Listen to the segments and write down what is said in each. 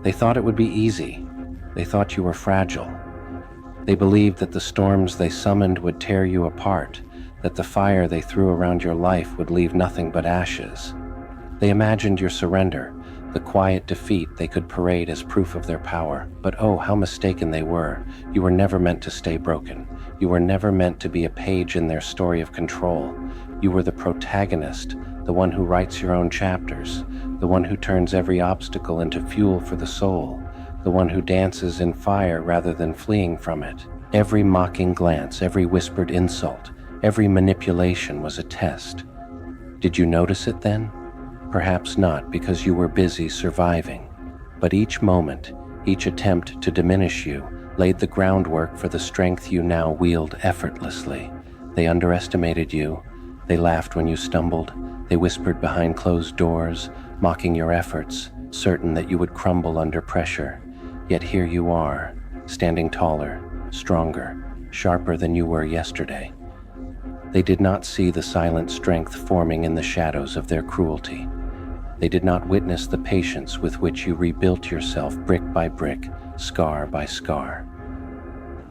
They thought it would be easy. They thought you were fragile. They believed that the storms they summoned would tear you apart, that the fire they threw around your life would leave nothing but ashes. They imagined your surrender, the quiet defeat they could parade as proof of their power. But oh, how mistaken they were. You were never meant to stay broken. You were never meant to be a page in their story of control. You were the protagonist, the one who writes your own chapters, the one who turns every obstacle into fuel for the soul, the one who dances in fire rather than fleeing from it. Every mocking glance, every whispered insult, every manipulation was a test. Did you notice it then? Perhaps not, because you were busy surviving. But each moment, each attempt to diminish you, laid the groundwork for the strength you now wield effortlessly. They underestimated you. They laughed when you stumbled. They whispered behind closed doors, mocking your efforts, certain that you would crumble under pressure. Yet here you are, standing taller, stronger, sharper than you were yesterday. They did not see the silent strength forming in the shadows of their cruelty. They did not witness the patience with which you rebuilt yourself brick by brick, scar by scar.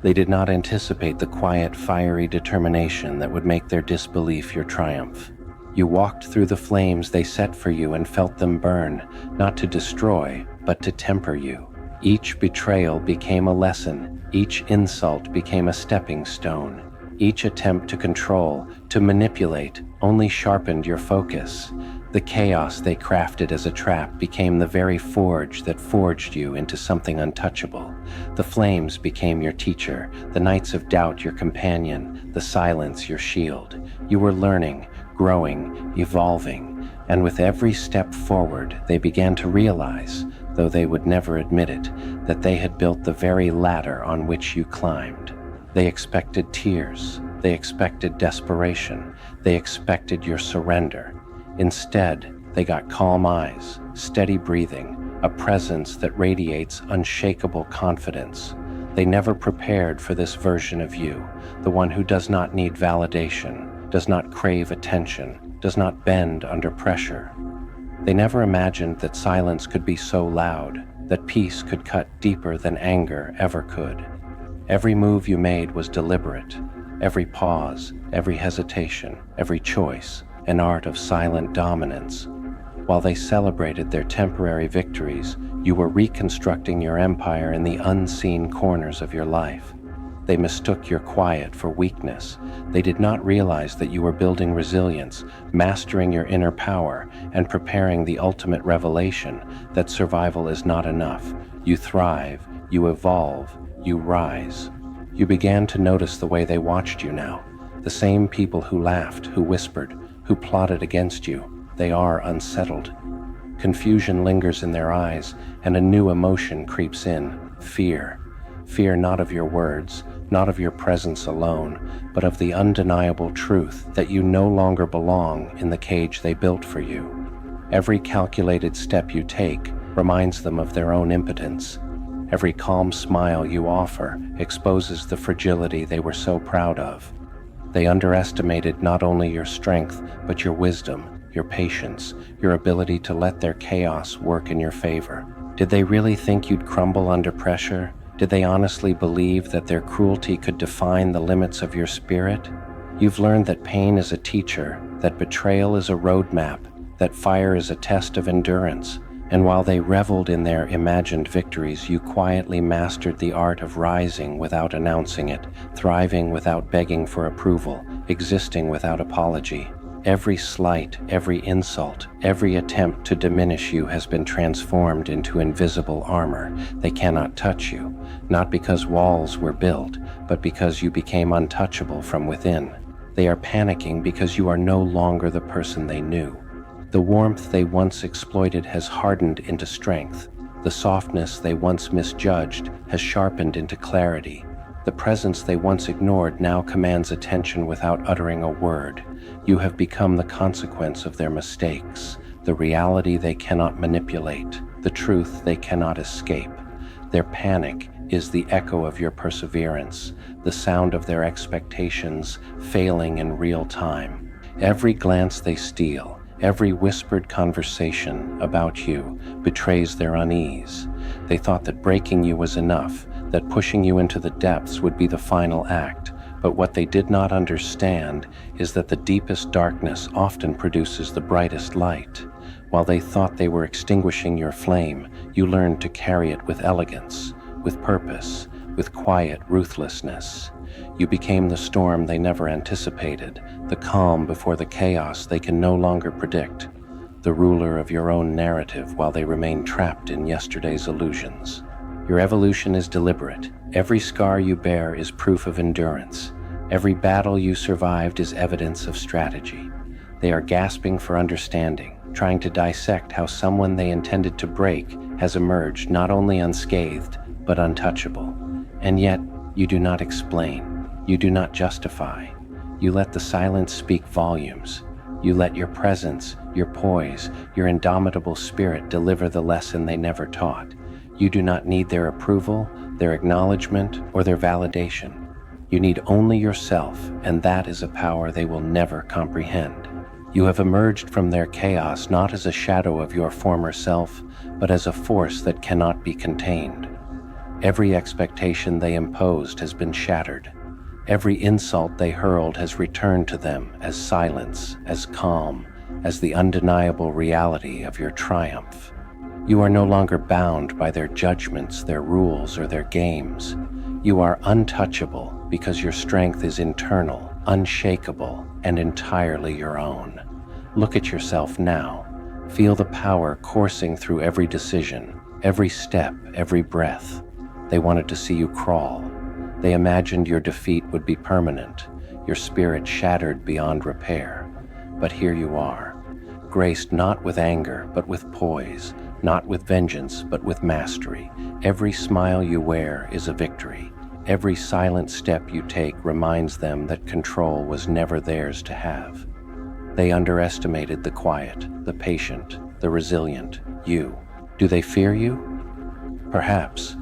They did not anticipate the quiet, fiery determination that would make their disbelief your triumph. You walked through the flames they set for you and felt them burn, not to destroy, but to temper you. Each betrayal became a lesson. Each insult became a stepping stone. Each attempt to control, to manipulate, only sharpened your focus. The chaos they crafted as a trap became the very forge that forged you into something untouchable. The flames became your teacher, the nights of doubt your companion, the silence your shield. You were learning, growing, evolving, and with every step forward, they began to realize, though they would never admit it, that they had built the very ladder on which you climbed. They expected tears. They expected desperation. They expected your surrender. Instead, they got calm eyes, steady breathing, a presence that radiates unshakable confidence. They never prepared for this version of you, the one who does not need validation, does not crave attention, does not bend under pressure. They never imagined that silence could be so loud, that peace could cut deeper than anger ever could. Every move you made was deliberate. Every pause, every hesitation, every choice, an art of silent dominance. While they celebrated their temporary victories, you were reconstructing your empire in the unseen corners of your life. They mistook your quiet for weakness. They did not realize that you were building resilience, mastering your inner power, and preparing the ultimate revelation that survival is not enough. You thrive, you evolve, you rise. You began to notice the way they watched you now. The same people who laughed, who whispered, who plotted against you, they are unsettled. Confusion lingers in their eyes, and a new emotion creeps in, fear. Fear not of your words, not of your presence alone, but of the undeniable truth that you no longer belong in the cage they built for you. Every calculated step you take reminds them of their own impotence. Every calm smile you offer exposes the fragility they were so proud of. They underestimated not only your strength, but your wisdom, your patience, your ability to let their chaos work in your favor. Did they really think you'd crumble under pressure? Did they honestly believe that their cruelty could define the limits of your spirit? You've learned that pain is a teacher, that betrayal is a roadmap, that fire is a test of endurance. And while they reveled in their imagined victories, you quietly mastered the art of rising without announcing it, thriving without begging for approval, existing without apology. Every slight, every insult, every attempt to diminish you has been transformed into invisible armor. They cannot touch you, not because walls were built, but because you became untouchable from within. They are panicking because you are no longer the person they knew. The warmth they once exploited has hardened into strength. The softness they once misjudged has sharpened into clarity. The presence they once ignored now commands attention without uttering a word. You have become the consequence of their mistakes, the reality they cannot manipulate, the truth they cannot escape. Their panic is the echo of your perseverance, the sound of their expectations failing in real time. Every glance they steal, Every whispered conversation about you betrays their unease. They thought that breaking you was enough, that pushing you into the depths would be the final act. But what they did not understand is that the deepest darkness often produces the brightest light. While they thought they were extinguishing your flame, you learned to carry it with elegance, with purpose, with quiet ruthlessness. You became the storm they never anticipated, the calm before the chaos they can no longer predict, the ruler of your own narrative while they remain trapped in yesterday's illusions. Your evolution is deliberate. Every scar you bear is proof of endurance. Every battle you survived is evidence of strategy. They are gasping for understanding, trying to dissect how someone they intended to break has emerged not only unscathed, but untouchable. And yet, you do not explain. You do not justify. You let the silence speak volumes. You let your presence, your poise, your indomitable spirit deliver the lesson they never taught. You do not need their approval, their acknowledgement, or their validation. You need only yourself, and that is a power they will never comprehend. You have emerged from their chaos not as a shadow of your former self, but as a force that cannot be contained. Every expectation they imposed has been shattered. Every insult they hurled has returned to them as silence, as calm, as the undeniable reality of your triumph. You are no longer bound by their judgments, their rules, or their games. You are untouchable because your strength is internal, unshakable, and entirely your own. Look at yourself now. Feel the power coursing through every decision, every step, every breath. They wanted to see you crawl. They imagined your defeat would be permanent, your spirit shattered beyond repair. But here you are, graced not with anger, but with poise, not with vengeance, but with mastery. Every smile you wear is a victory. Every silent step you take reminds them that control was never theirs to have. They underestimated the quiet, the patient, the resilient, you. Do they fear you? Perhaps.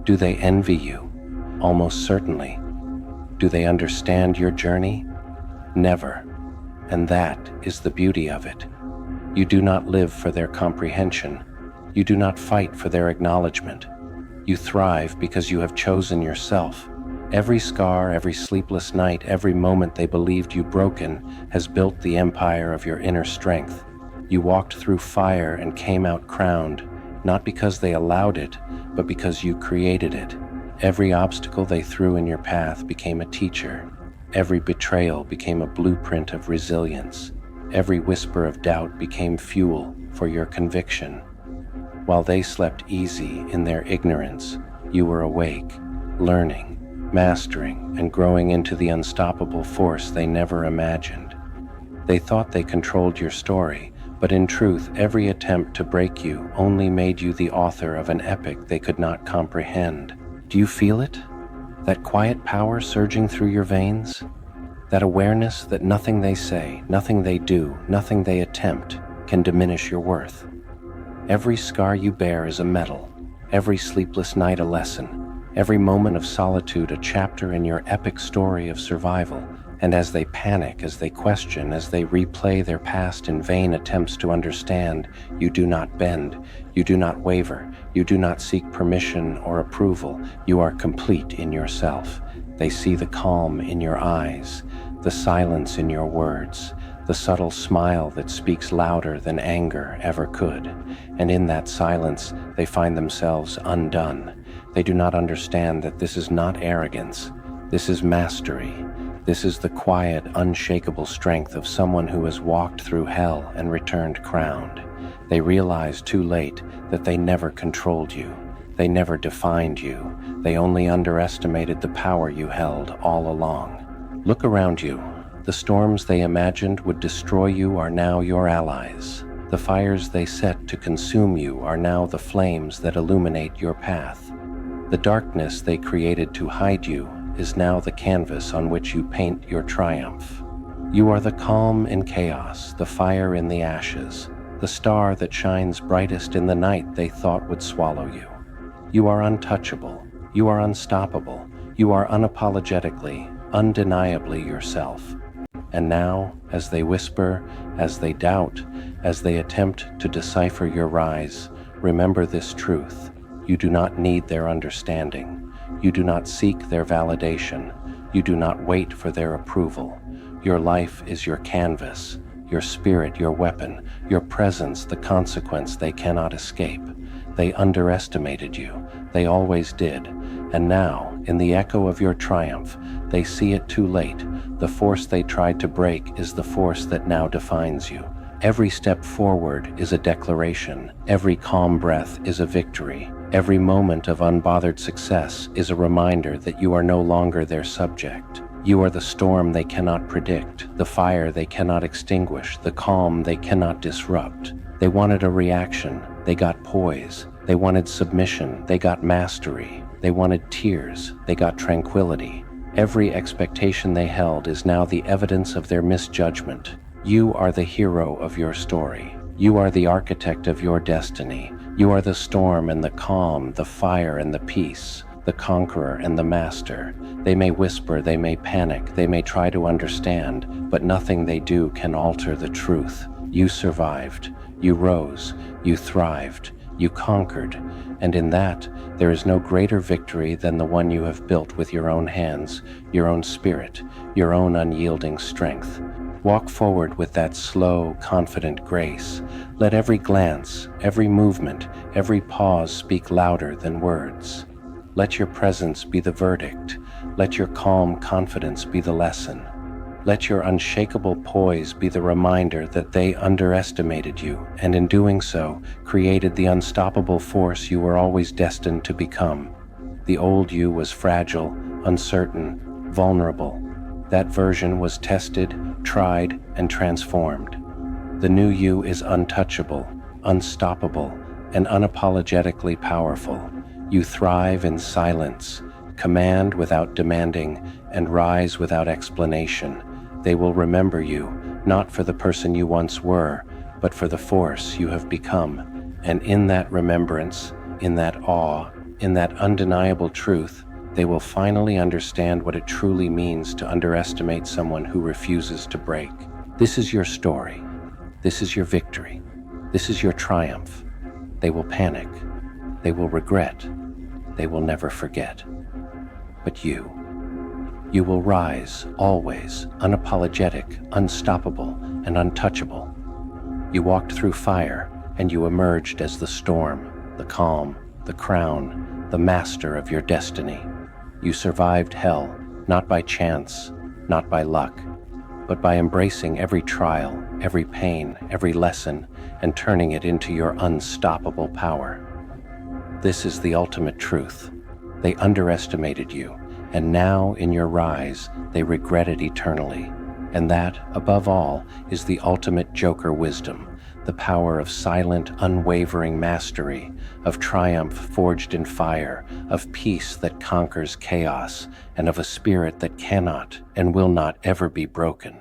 Do they envy you? Almost certainly. Do they understand your journey? Never. And that is the beauty of it. You do not live for their comprehension. You do not fight for their acknowledgement. You thrive because you have chosen yourself. Every scar, every sleepless night, every moment they believed you broken has built the empire of your inner strength. You walked through fire and came out crowned, not because they allowed it, but because you created it. Every obstacle they threw in your path became a teacher. Every betrayal became a blueprint of resilience. Every whisper of doubt became fuel for your conviction. While they slept easy in their ignorance, you were awake, learning, mastering, and growing into the unstoppable force they never imagined. They thought they controlled your story, but in truth, every attempt to break you only made you the author of an epic they could not comprehend. Do you feel it? That quiet power surging through your veins? That awareness that nothing they say, nothing they do, nothing they attempt can diminish your worth. Every scar you bear is a medal, every sleepless night a lesson, every moment of solitude a chapter in your epic story of survival. And as they panic, as they question, as they replay their past in vain attempts to understand, you do not bend, you do not waver, you do not seek permission or approval. You are complete in yourself. They see the calm in your eyes, the silence in your words, the subtle smile that speaks louder than anger ever could. And in that silence, they find themselves undone. They do not understand that this is not arrogance. This is mastery. This is the quiet, unshakable strength of someone who has walked through hell and returned crowned. They realize too late that they never controlled you. They never defined you. They only underestimated the power you held all along. Look around you. The storms they imagined would destroy you are now your allies. The fires they set to consume you are now the flames that illuminate your path. The darkness they created to hide you is now the canvas on which you paint your triumph. You are the calm in chaos, the fire in the ashes, the star that shines brightest in the night they thought would swallow you. You are untouchable. You are unstoppable. You are unapologetically, undeniably yourself. And now, as they whisper, as they doubt, as they attempt to decipher your rise, remember this truth. You do not need their understanding. You do not seek their validation. You do not wait for their approval. Your life is your canvas, your spirit your weapon, your presence the consequence they cannot escape. They underestimated you. They always did. And now, in the echo of your triumph, they see it too late. The force they tried to break is the force that now defines you. Every step forward is a declaration. Every calm breath is a victory. Every moment of unbothered success is a reminder that you are no longer their subject. You are the storm they cannot predict, the fire they cannot extinguish, the calm they cannot disrupt. They wanted a reaction, they got poise. They wanted submission, they got mastery. They wanted tears, they got tranquility. Every expectation they held is now the evidence of their misjudgment. You are the hero of your story. You are the architect of your destiny. You are the storm and the calm, the fire and the peace, the conqueror and the master. They may whisper, they may panic, they may try to understand, but nothing they do can alter the truth. You survived, you rose, you thrived, you conquered, and in that, there is no greater victory than the one you have built with your own hands, your own spirit, your own unyielding strength. Walk forward with that slow, confident grace. Let every glance, every movement, every pause speak louder than words. Let your presence be the verdict. Let your calm confidence be the lesson. Let your unshakable poise be the reminder that they underestimated you, and in doing so, created the unstoppable force you were always destined to become. The old you was fragile, uncertain, vulnerable. That version was tested, tried, and transformed. The new you is untouchable, unstoppable, and unapologetically powerful. You thrive in silence, command without demanding, and rise without explanation. They will remember you, not for the person you once were, but for the force you have become. And in that remembrance, in that awe, in that undeniable truth, they will finally understand what it truly means to underestimate someone who refuses to break. This is your story. This is your victory. This is your triumph. They will panic. They will regret. They will never forget. But you will rise, always, unapologetic, unstoppable, and untouchable. You walked through fire, and you emerged as the storm, the calm, the crown, the master of your destiny. You survived hell, not by chance, not by luck, but by embracing every trial, every pain, every lesson, and turning it into your unstoppable power. This is the ultimate truth. They underestimated you, and now in your rise, they regret it eternally. And that, above all, is the ultimate Joker wisdom, the power of silent, unwavering mastery, of triumph forged in fire, of peace that conquers chaos, and of a spirit that cannot and will not ever be broken.